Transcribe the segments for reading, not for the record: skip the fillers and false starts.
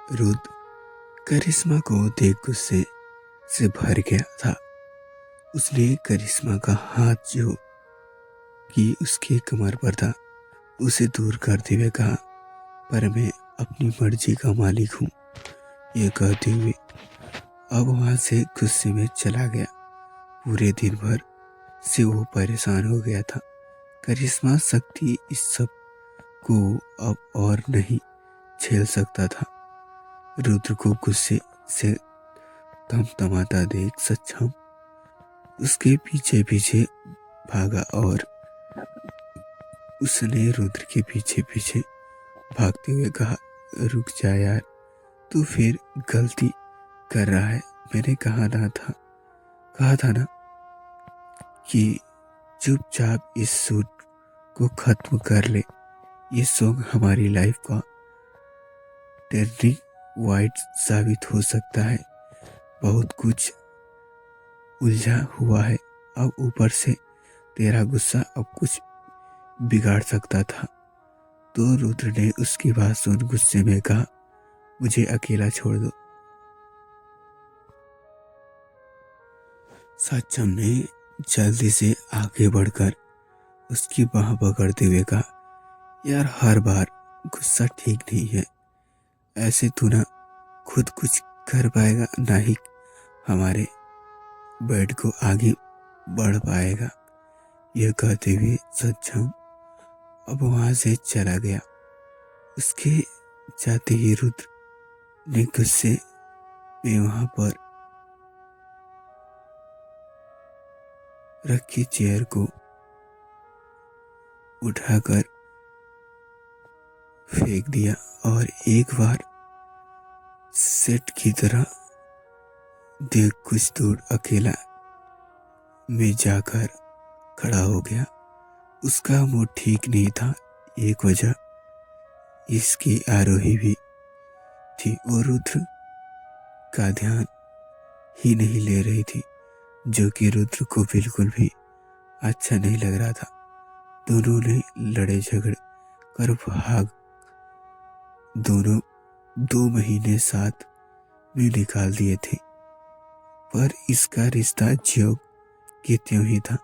रुद्र करिश्मा को देख गुस्से से भर गया था। उसने करिश्मा का हाथ जो कि उसकी कमर पर था उसे दूर करते हुए कहा, पर मैं अपनी मर्जी का मालिक हूँ। यह कहते हुए अब वहां से गुस्से में चला गया। पूरे दिन भर से वो परेशान हो गया था। करिश्मा शक्ति इस सब को अब और नहीं झेल सकता था। रुद्र को गुस्से से थमथमाता देख सक्षम उसके पीछे पीछे भागा और उसने रुद्र के पीछे पीछे भागते हुए कहा, रुक जा यार, तू फिर गलती कर रहा है। मैंने कहा था ना कि चुपचाप इस सूट को खत्म कर ले। ये सॉन्ग हमारी लाइफ का टर्निंग पॉइंट साबित हो सकता है। बहुत कुछ उलझा हुआ है। अब ऊपर से तेरा गुस्सा अब कुछ बिगाड़ सकता था। तो रुद्र ने उसकी बात सुन गुस्से में कहा, मुझे अकेला छोड़ दो। सक्षम ने जल्दी से आगे बढ़कर उसकी बाह पकड़ते हुए कहा, यार हर बार गुस्सा ठीक नहीं है। ऐसे तू ना खुद कुछ कर पाएगा ना ही हमारे बेड को आगे बढ़ पाएगा। यह कहते हुए सक्षम अब वहां से चला गया। उसके जाते ही रुद्र ने गुस्से में वहां पर रखी चेयर को उठाकर फेंक दिया और एक बार सेट की तरह देख कुछ दूर अकेला में जाकर खड़ा हो गया। उसका मूड ठीक नहीं था। एक वजह इसकी आरोही भी थी। वो रुद्र का ध्यान ही नहीं ले रही थी, जो कि रुद्र को बिल्कुल भी अच्छा नहीं लग रहा था। दोनों ने लड़े झगड़ कर भाग दोनों 2 महीने साथ में निकाल दिए थे, पर इसका रिश्ता ज्यों के त्यों ही था।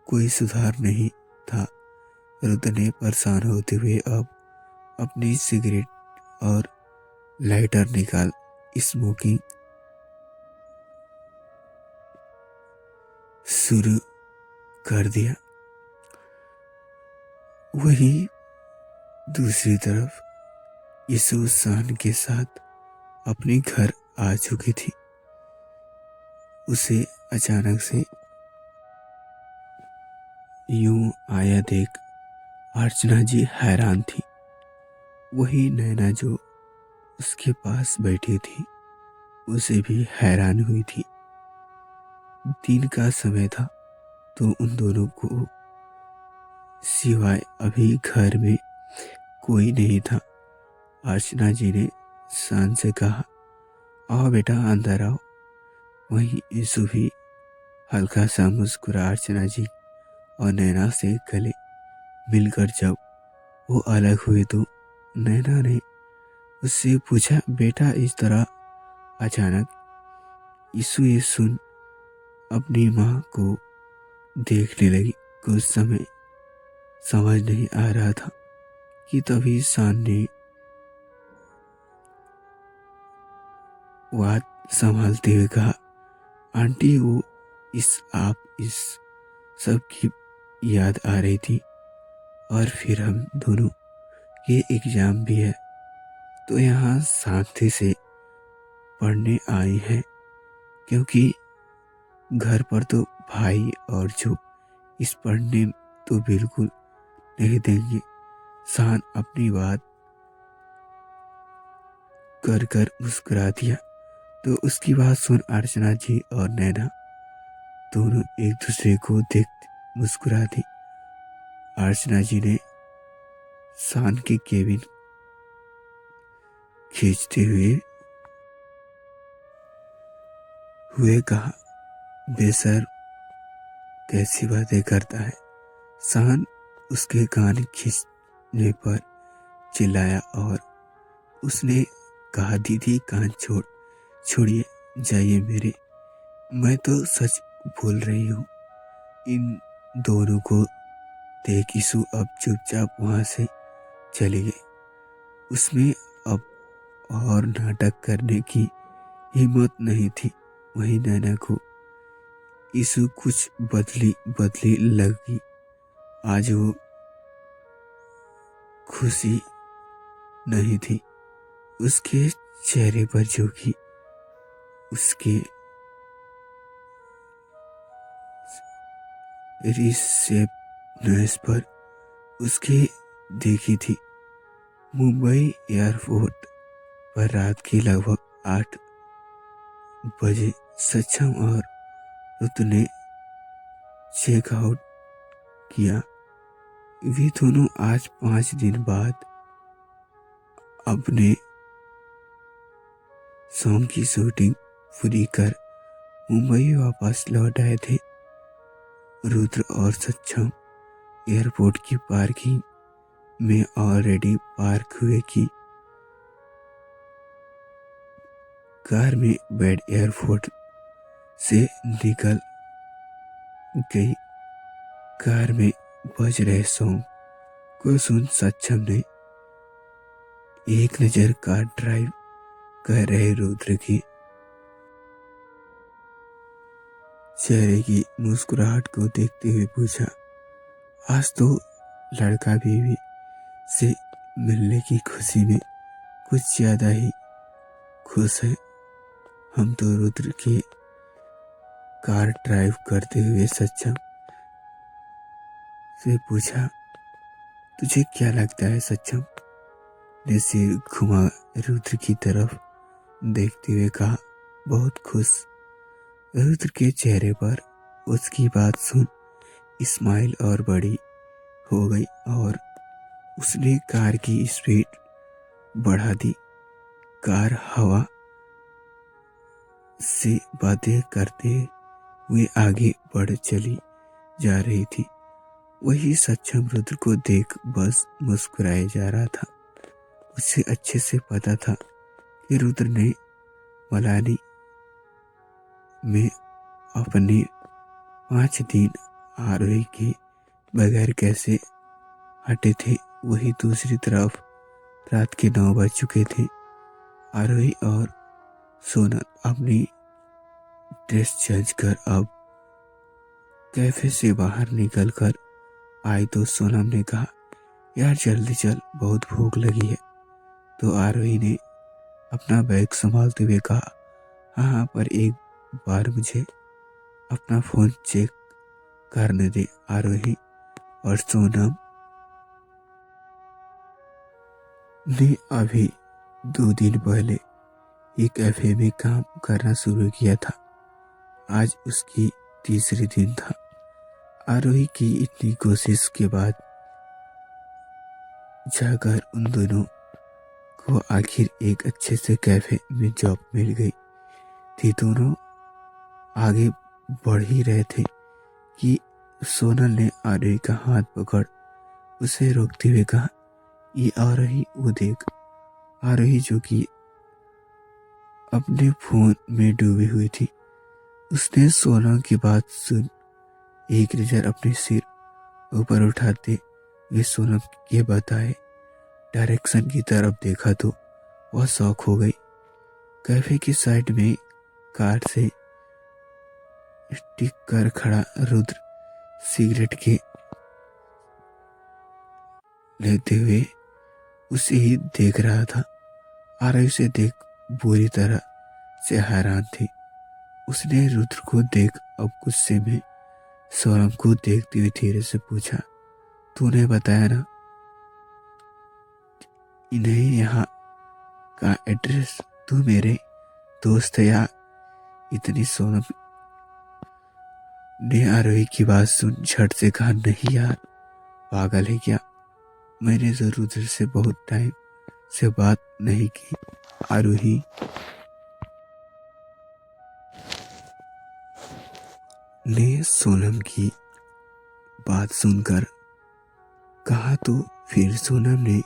कोई सुधार नहीं था। रुद्र ने परेशान होते हुए अब अपनी सिगरेट और लाइटर निकाल स्मोकिंग शुरू कर दिया। वहीं दूसरी तरफ यीशु शान के साथ अपने घर आ चुकी थी। उसे अचानक से यूं आया देख अर्चना जी हैरान थी। वही नैना जो उसके पास बैठी थी उसे भी हैरान हुई थी। दिन का समय था तो उन दोनों को सिवाय अभी घर में कोई नहीं था। अर्चना जी ने शान से कहा, आओ बेटा अंदर आओ। वहीं यीशु भी हल्का सा मुस्कुरा अर्चना जी और नैना से गले मिलकर जब वो अलग हुए तो नैना ने उससे पूछा, बेटा इस तरह अचानक? यीशु ये सुन अपनी माँ को देखने लगी। कुछ समय समझ नहीं आ रहा था कि तभी शान ने बात संभालते हुए कहा, आंटी वो आप इस सब की याद आ रही थी और फिर हम दोनों के एग्जाम भी है तो यहाँ शांति से पढ़ने आई हैं, क्योंकि घर पर तो भाई और जो इस पढ़ने तो बिल्कुल नहीं देंगे। शान अपनी बात कर कर मुस्कुरा दिया तो उसकी बात सुन अर्चना जी और नैना दोनों एक दूसरे को देख मुस्कुरा दी। अर्चना जी ने शान के केबिन खींचते हुए कहा, बेसर कैसी बातें करता है। शान उसके कान खींचने पर चिल्लाया और उसने कहा, दीदी कान छोड़िए, जाइए मेरे, मैं तो सच बोल रही हूँ। इन दोनों को देख यीशु अब चुपचाप वहां से चली गई। उसमें अब और नाटक करने की हिम्मत नहीं थी। वहीं नैना को यीशु कुछ बदली बदली लगी। आज वो खुशी नहीं थी उसके चेहरे पर, जो कि उसके रिसेप्शनिस्ट पर उसके देखी थी। मुंबई एयरपोर्ट पर रात के लगभग 8 बजे सक्षम और रुतु ने चेकआउट किया। वे दोनों आज 5 दिन बाद अपने सॉन्ग की शूटिंग पूरी कर मुंबई वापस लौट आए थे। रुद्र और सक्षम एयरपोर्ट की पार्किंग में ऑलरेडी पार्क हुए की कार में बैठ एयरपोर्ट से निकल गई। कार में बज रहे सॉन्ग को सुन सक्षम ने एक नजर कार ड्राइव कर रहे रुद्र की चेहरे की मुस्कुराहट को देखते हुए पूछा, आज तो लड़का बीवी से मिलने की खुशी में कुछ ज्यादा ही खुश है। हम तो रुद्र के कार ड्राइव करते हुए सक्षम से पूछा, तुझे क्या लगता है? सक्षम ने सिर घुमा रुद्र की तरफ देखते हुए कहा, बहुत खुश। रुद्र के चेहरे पर उसकी बात सुन स्माइल और बड़ी हो गई और उसने कार की स्पीड बढ़ा दी। कार हवा से बातें करते हुए आगे बढ़ चली जा रही थी। वही सक्षम रुद्र को देख बस मुस्कुराए जा रहा था। उसे अच्छे से पता था कि रुद्र ने मलानी में अपने 5 दिन आरोही के बगैर कैसे हटे थे। वही दूसरी तरफ रात के 9 बज चुके थे। आरोही और सोनल अपनी ड्रेस चेंज कर अब कैफे से बाहर निकल कर आई तो सोनम ने कहा, यार जल्दी चल, बहुत भूख लगी है। तो आरोही ने अपना बैग संभालते हुए कहा, हाँ पर एक बार मुझे अपना फोन चेक करने दे। आरोही और सोनम ने अभी 2 दिन पहले एक कैफे में काम करना शुरू किया था। आज उसकी तीसरी दिन था। आरोही की इतनी कोशिश के बाद जाकर उन दोनों को आखिर एक अच्छे से कैफे में जॉब मिल गई थी। दोनों आगे बढ़ ही रहे थे कि सोनल ने आरोही का हाथ पकड़ उसे रोकते हुए कहा, ये आरोही, वो देख। आरोही जो कि अपने फोन में डूबी हुई थी, उसने सोनल की बात सुन एक नजर अपने सिर ऊपर उठाते हुए सोनल के बताए डायरेक्शन की तरफ देखा तो वह शॉक हो गई। कैफे की साइड में कार से टिक कर खड़ा रुद्र सिगरेट के लेते हुए उसे ही देख रहा था। आरोही उसे देख बुरी तरह से हैरान थी। उसने रुद्र को देख अब गुस्से में सोनम को देखते हुए धीरे से पूछा, तूने बताया ना इन्हें यहाँ का एड्रेस? तू मेरे दोस्त है या? इतनी सोनम ने आरोही की बात सुन झट से कहा, नहीं यार, पागल है क्या? मैंने तो रुद्र से बहुत टाइम से बात नहीं की। आरोही ने सोनम की बात सुनकर कहा तो फिर सोनम ने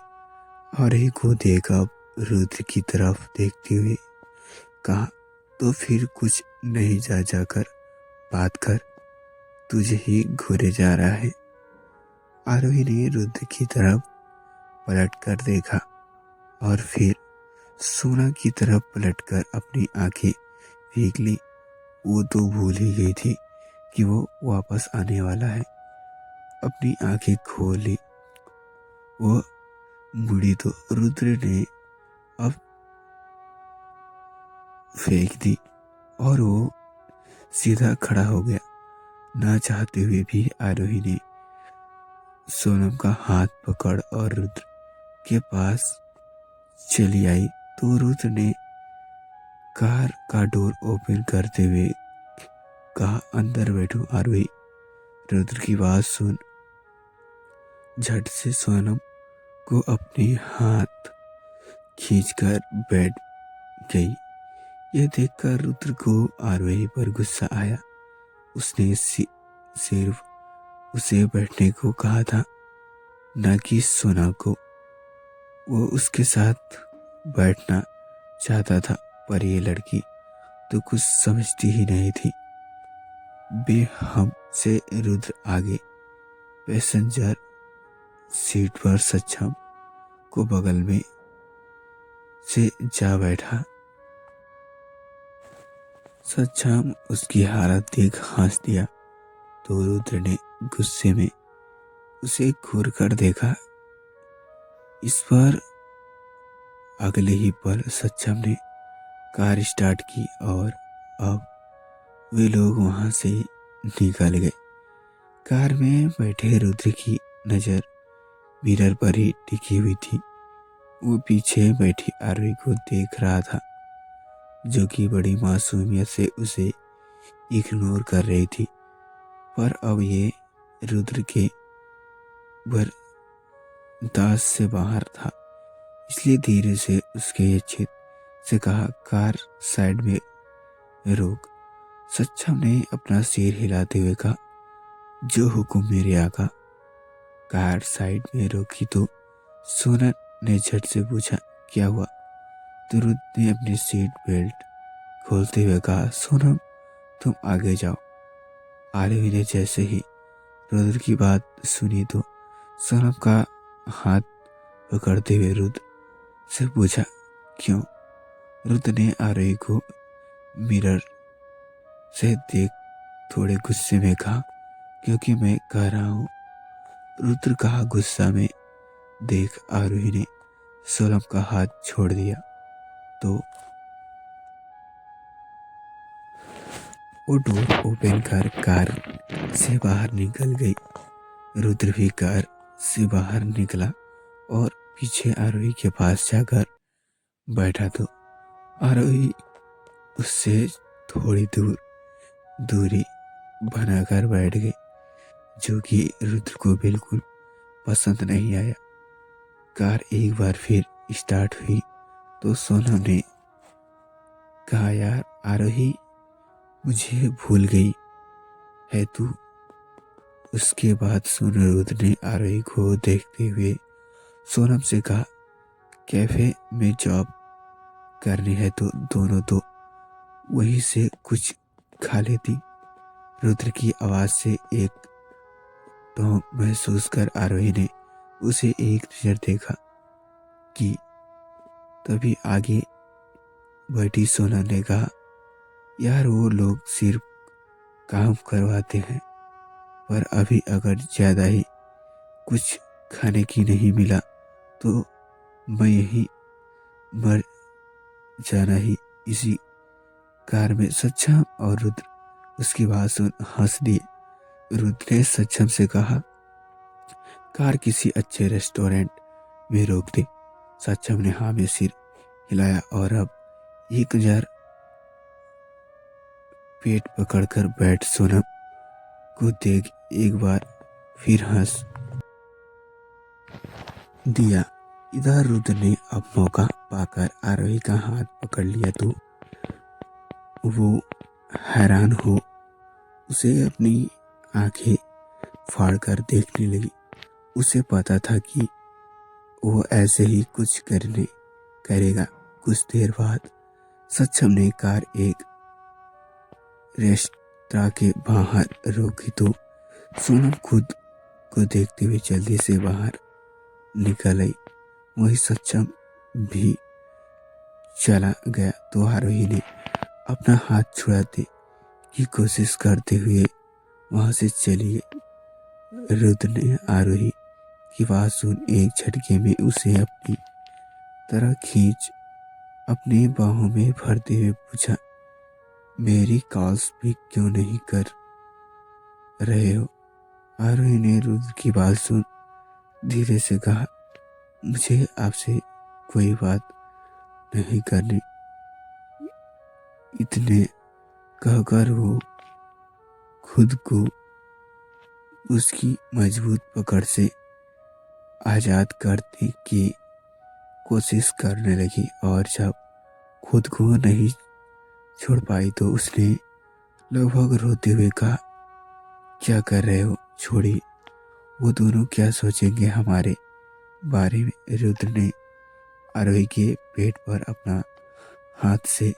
आरोही को देखा। अब रुद्र की तरफ देखते हुए कहा, तो फिर कुछ नहीं, जा जाकर बात कर, तुझे ही घूरे जा रहा है। आरोही ने रुद्र की तरफ पलट कर देखा और फिर सोना की तरफ पलटकर अपनी आंखें भीग ली। वो तो भूल ही गई थी कि वो वापस आने वाला है। अपनी आंखें खोल ली, वो मुड़ी तो रुद्र ने अब फेंक दी और वो सीधा खड़ा हो गया। ना चाहते हुए भी आरोही ने सोनम का हाथ पकड़ और रुद्र के पास चली आई, तो रुद्र ने कार का डोर ओपन करते हुए कहा, अंदर बैठो आरोही। रुद्र की बात सुन झट से सोनम को अपने हाथ खींचकर बैठ गई। यह देखकर रुद्र को आरोही पर गुस्सा आया। उसने सिर्फ उसे बैठने को कहा था, न कि सोना को। वो उसके साथ बैठना चाहता था, पर ये लड़की तो कुछ समझती ही नहीं थी। बेहम से रुद्र आगे पैसेंजर सीट पर सक्षम को बगल में से जा बैठा। सक्षम उसकी हालत देख हंस दिया, तो रुद्र ने गुस्से में उसे घूर कर देखा। इस पर अगले ही पल सक्षम ने कार स्टार्ट की और अब वे लोग वहां से निकल गए। कार में बैठे रुद्र की नजर मिरर पर ही टिकी हुई थी। वो पीछे बैठी आरोही को देख रहा था, जो कि बड़ी मासूमियत से उसे इग्नोर कर रही थी। पर अब ये रुद्र के बर्दाश्त से बाहर था, इसलिए धीरे से उसके चित से कहा, कार साइड में रोक। सक्षम ने अपना सिर हिलाते हुए कहा, जो हुक्म मेरे आका। कार साइड में रोकी तो सोना ने झट से पूछा, क्या हुआ? तो रुद्र ने अपनी सीट बेल्ट खोलते हुए कहा, सोनम तुम आगे जाओ। आरोही ने जैसे ही रुद्र की बात सुनी तो सोनम का हाथ पकड़ते हुए रुद्र से पूछा, क्यों? रुद्र ने आरोही को मिरर से देख थोड़े गुस्से में कहा, क्योंकि मैं कह रहा हूं। रुद्र कहा गुस्सा में देख आरोही ने सोनम का हाथ छोड़ दिया, तो वो डोर ओपन कर कार से बाहर निकल गई। रुद्र भी कार से बाहर निकला और पीछे आरोही के पास जाकर बैठा, तो आरोही उससे थोड़ी दूरी बनाकर बैठ गई, जो कि रुद्र को बिल्कुल पसंद नहीं आया। कार एक बार फिर स्टार्ट हुई तो सोनम ने कहा, यार आरोही, मुझे भूल गई है तू। उसके बाद सुन रुद्र ने आरोही को देखते हुए सोनम से कहा, कैफे में जॉब करनी है तो दोनों तो वहीं से कुछ खा लेती। रुद्र की आवाज से एक टोंक महसूस कर आरोही ने उसे एक नजर देखा कि तभी आगे बैठी सोनम ने कहा, यार वो लोग सिर्फ काम करवाते हैं, पर अभी अगर ज्यादा ही कुछ खाने की नहीं मिला तो मैं यही मर जाना ही इसी कार में। सक्षम और रुद्र उसकी बात सुन हंस दिए। रुद्र ने सक्षम से कहा, कार किसी अच्छे रेस्टोरेंट में रोक दे। सक्षम ने हाँ में सिर हिलाया और अब 1000 पेट पकड़कर बैठ सोनम को देख एक बार फिर हंस दिया। इधर रुद्र ने अब मौका पाकर आरोही का हाथ पकड़ लिया, तो वो हैरान हो उसे अपनी आंखें फाड़कर देखने लगी। उसे पता था कि वो ऐसे ही कुछ करेगा। कुछ देर बाद सक्षम ने कार एक रेस्तरां के बाहर रोकी तो सोनम खुद को देखते हुए जल्दी से बाहर निकल आई। वही सक्षम भी चला गया तो आरोही ने अपना हाथ छुड़ाने की कोशिश करते हुए वहां से चली गई। रुद्र ने आरोही की बात सुन एक झटके में उसे अपनी तरह खींच अपने बाहों में भरते हुए पूछा, मेरी कॉल्स भी क्यों नहीं कर रहे हो? आरोही ने रुद्र की बात सुन धीरे से कहा, मुझे आपसे कोई बात नहीं करनी। इतने कहकर वो खुद को उसकी मजबूत पकड़ से आजाद करने की कोशिश करने लगी और जब खुद को नहीं छोड़ पाई तो उसने लगभग रोते हुए कहा, क्या कर रहे हो? छोड़िए, वो दोनों क्या सोचेंगे हमारे बारे में? रुद्र ने आरोही के पेट पर अपना हाथ से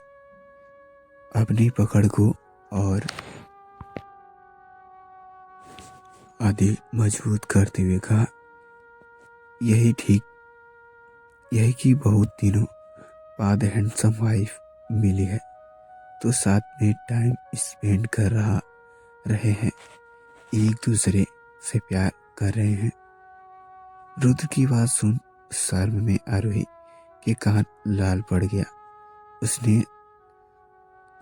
अपनी पकड़ को और आदि मजबूत करते हुए कहा, यही ठीक, यही कि बहुत दिनों बाद हैंडसम वाइफ मिली है तो साथ में टाइम स्पेंड कर रहे हैं, एक दूसरे से प्यार कर रहे हैं। रुद्र की बात सुन शर्म में आरोही के कान लाल पड़ गया। उसने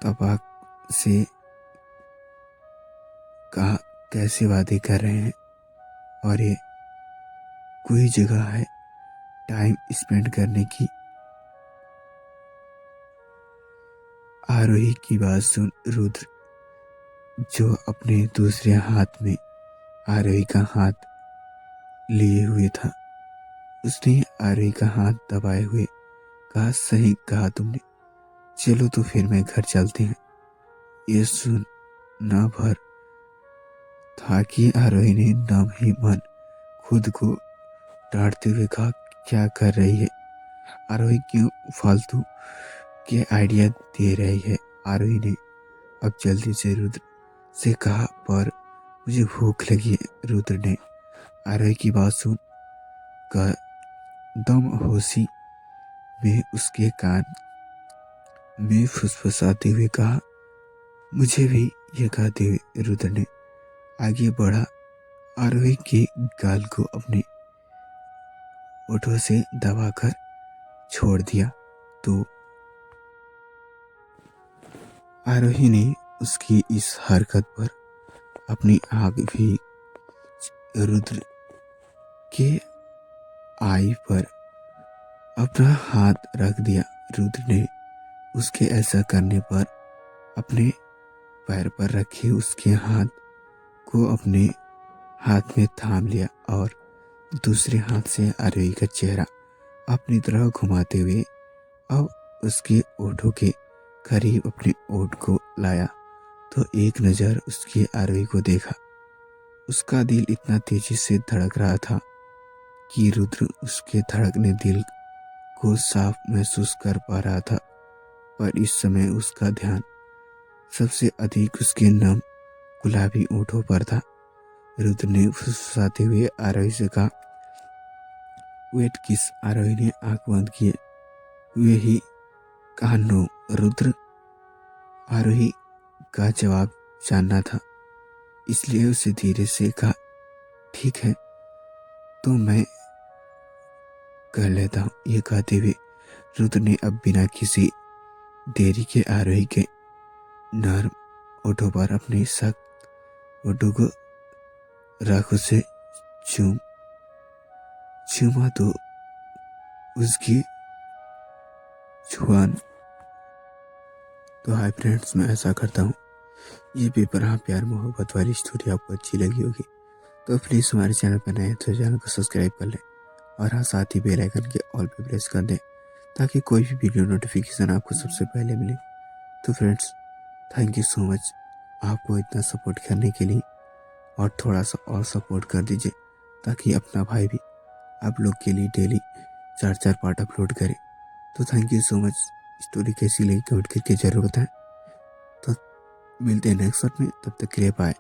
तपाक से कहा, कैसे वादे कर रहे हैं? और ये कोई जगह है टाइम स्पेंड करने की? आरोही की बात सुन रुद्र, जो अपने दूसरे हाथ में आरोही का हाथ लिए हुए था, उसने आरोही का हाथ दबाए हुए कहा, सही कहा तुमने, चलो तो फिर मैं घर चलते हैं। ये सुन न भर था कि आरोही ने नम ही मन खुद को डांटते हुए कहा, क्या कर रही है? आरोही क्यों फालतू के आइडिया दे रही है? आरोही ने अब जल्दी से रुद्र से कहा, पर मुझे भूख लगी है। रुद्र ने आरोही की बात सुन कर दम होशी में उसके कान में फुसफुसाते हुए कहा, मुझे भी। यह कहते हुए रुद्र ने आगे बढ़ा आरोही के गाल को अपने होठों से दबाकर छोड़ दिया तो आरोही ने उसकी इस हरकत पर अपनी आंख भी रुद्र के आई पर अपना हाथ रख दिया। रुद्र ने उसके ऐसा करने पर अपने पैर पर रखे उसके हाथ को अपने हाथ में थाम लिया और दूसरे हाथ से आरोही का चेहरा अपनी तरह घुमाते हुए अब उसके ओठों के करीब अपने ओठ को लाया तो एक नज़र उसकी आरोही को देखा। उसका दिल इतना तेजी से धड़क रहा था कि रुद्र उसके धड़कने दिल को साफ महसूस कर पा रहा था, पर इस समय उसका ध्यान सबसे अधिक उसके नम गुलाबी ओठों पर था। रुद्र ने फुसफुसाते हुए आरोही से कहा, वेट किस? आरोही ने आंख बंद किए हुए ही कहा, नो। रुद्र आरोही का जवाब जानना था, इसलिए उसे धीरे से कहा, ठीक है तो मैं कर लेता हूँ। ये कहते हुए रुद्र ने अब बिना किसी देरी के आरोही के नर्म ओठों पर अपने सख्त ओठों को रख उसे चूमा तो उसकी जुबान। तो हाय फ्रेंड्स, मैं ऐसा करता हूँ ये बेपनाह प्यार मोहब्बत वाली स्टोरी आपको अच्छी लगी होगी तो प्लीज़ हमारे चैनल पर नए हैं तो चैनल को सब्सक्राइब कर लें और हाँ, साथ ही बेल आइकन के ऑल पे प्रेस कर दें ताकि कोई भी वीडियो नोटिफिकेशन आपको सबसे पहले मिले। तो friends, thank you so much आपको इतना सपोर्ट करने के लिए, और थोड़ा सा और सपोर्ट कर दीजिए ताकि अपना भाई भी आप लोग के लिए डेली 4-4 पार्ट अपलोड करे। तो thank you so much. Story कैसी लगी कमेंट करके जरूर बताएं। तो मिलते हैं नेक्स्ट पार्ट में, तब तक के लिए बाय।